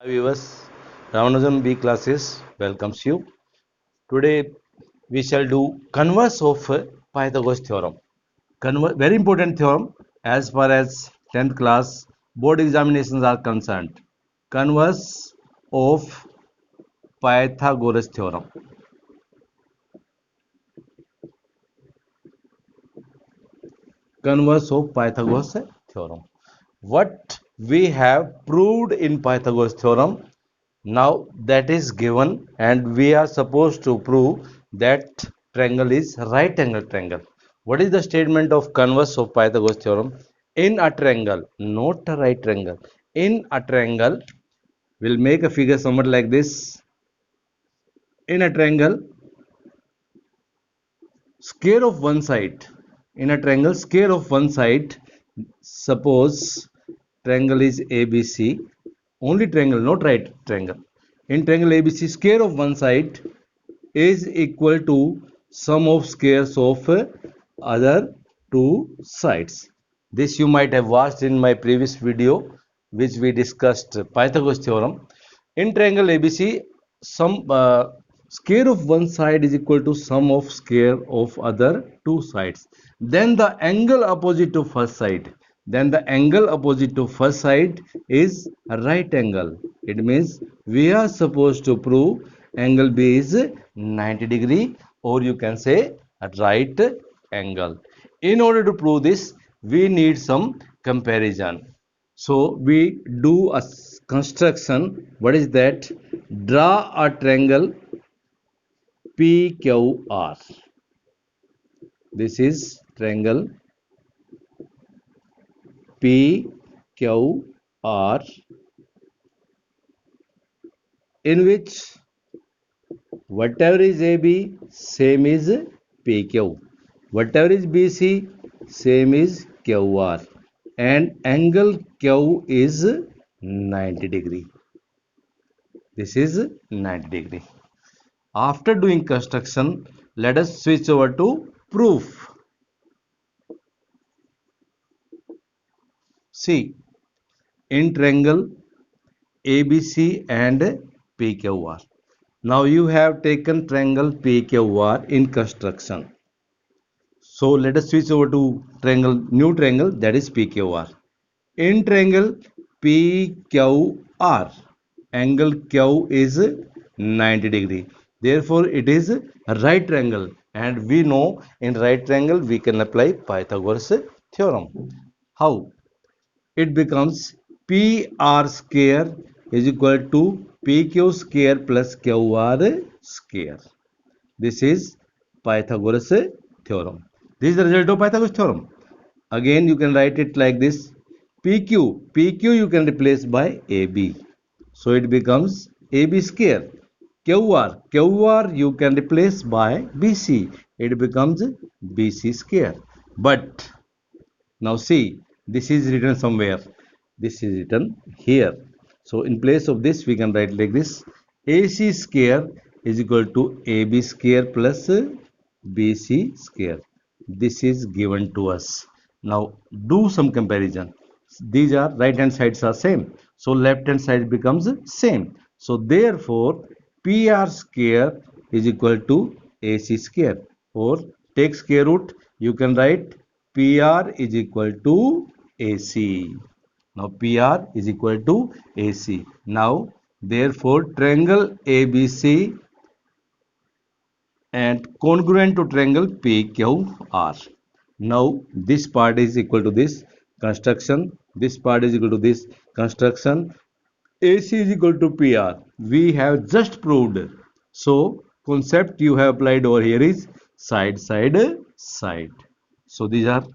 Hi viewers, Ramanujam B classes welcomes you. Today we shall do converse of Pythagoras theorem. Very important theorem as far as 10th class board examinations are concerned. Converse of Pythagoras theorem. Converse of Pythagoras theorem. What we have proved in Pythagoras theorem now that is given and we are supposed to prove that triangle is right angle triangle. What is the statement of converse of Pythagoras theorem? In a triangle, not a right triangle. In a triangle, we'll make a figure somewhat like this. In a triangle, square of one side. In a triangle, square of one side. Suppose triangle is ABC. Only triangle, not right triangle. In triangle ABC, square of one side is equal to sum of squares of other two sides. This you might have watched in my previous video which we discussed Pythagoras theorem. In triangle ABC, sum square of one side is equal to sum of square of other two sides. Then the angle opposite to first side. Then the angle opposite to first side is a right angle. It means we are supposed to prove angle B is 90 degree, or you can say a right angle. In order to prove this, we need some comparison. So we do a construction. What is that? Draw a triangle PQR. This is triangle PQR in which whatever is AB, same is PQ. Whatever is BC, same is QR. And angle Q is 90 degree. This is 90 degree. After doing construction, let us switch over to proof. See, in triangle ABC and PQR. Now you have taken triangle PQR in construction. So let us switch over to triangle, new triangle, that is PQR. In triangle PQR, angle Q is 90 degree. Therefore, it is a right triangle, and we know in right triangle we can apply Pythagoras theorem. How? It becomes PR square is equal to PQ square plus QR square. This is Pythagoras theorem. This is the result of Pythagoras theorem. Again, you can write it like this. PQ you can replace by AB. So it becomes AB square. QR you can replace by BC. It becomes BC square. But now see, this is written somewhere. This is written here. So in place of this, we can write like this. AC square is equal to AB square plus BC square. This is given to us. Now do some comparison. These are right hand sides are same. So left hand side becomes same. So therefore PR square is equal to AC square. Or take square root, you can write PR is equal to AC. Now PR is equal to AC. Now therefore triangle ABC and congruent to triangle PQR. Now this part is equal to this construction. This part is equal to this construction. AC is equal to PR. We have just proved. So concept you have applied over here is side, side, side. So these are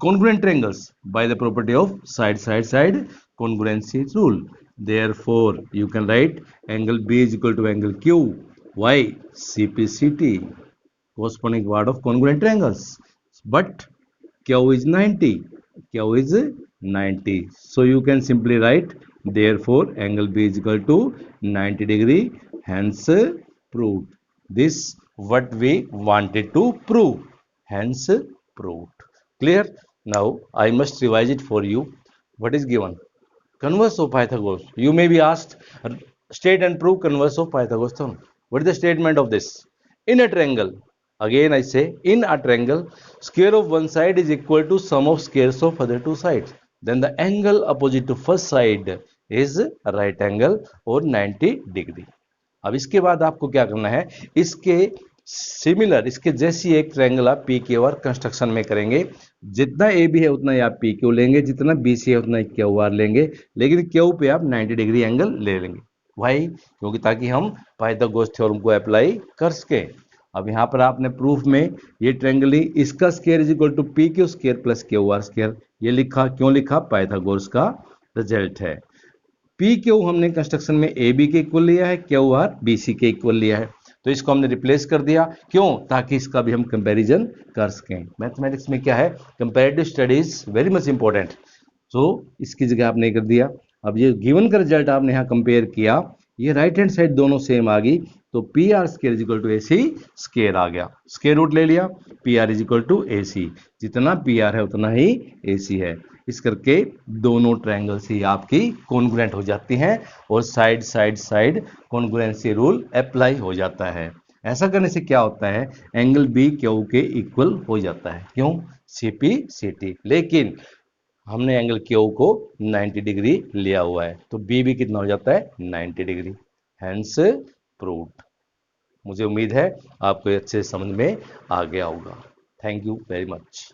congruent triangles by the property of side, side, side congruency rule. Therefore, you can write angle B is equal to angle Q. Why? CPCT, corresponding word of congruent triangles. But Q is 90. Q is 90. So you can simply write, therefore, angle B is equal to 90 degree. Hence, proved. This what we wanted to prove. Hence, proved. Clear? Now I must revise it for you. What is given? Converse of Pythagoras. You may be asked, state and prove converse of Pythagoras theorem. What is the statement of this? In a triangle, again I say, in a triangle, square of one side is equal to sum of squares of other two sides. Then the angle opposite to first side is right angle or 90 degree. अब इसके बाद आपको क्या करना है, इसके similar, इसके जैसी एक ट्रायंगल आप पी क्यू आर कंस्ट्रक्शन में करेंगे. जितना ए बी है उतना ही आप पी क्यू लेंगे, जितना बी सी है उतना ही क्यू आर लेंगे, लेकिन क्यू पे आप 90 डिग्री एंगल ले लेंगे. भाई क्योंकि ताकि हम पाइथागोरस थ्योरम को अप्लाई कर सके. अब यहाँ पर आपने प्रूफ में ये ट्रायंगल ही, इसका square is equal to P Q square plus Q R square, ये लिखा. क्यों लिखा? पाइथागोरस का रिजल्ट है. पी क्यू हमने कंस्ट्रक्शन में ए बी के इक्वल लिया है, क्यू आर बी सी के इक्वल लिया है, तो इसको हमने रिप्लेस कर दिया. क्यों? ताकि इसका भी हम कंपैरिजन कर सकें. मैथमेटिक्स में क्या है, comparative studies very much important. तो इसकी जगह आपने कर दिया. अब ये गिवन का रिजल्ट आपने यहाँ कंपेयर किया, ये राइट हैंड साइड दोनों सेम आ गई, तो P R square is equal to A C square आ गया. स्केयर रूट ले लिया, P R is equal to A C, जितना पी आर है उतना ही ए सी है. इस करके दोनों ट्रायंगल्स ही आपकी कॉन्ग्रुएंट हो जाती हैं और side side side congruency rule apply हो जाता है. ऐसा करने से क्या होता है, एंगल बी क्यू के इक्वल हो जाता है. क्यों? C P C T. लेकिन हमने एंगल क्यू को 90 डिग्री लिया हुआ है, तो बी भी कितना हो जाता है? 90 डिग्री. Hence proved. मुझे उम्मीद है आपको अच्छे समझ में आ गया होगा. Thank you very much.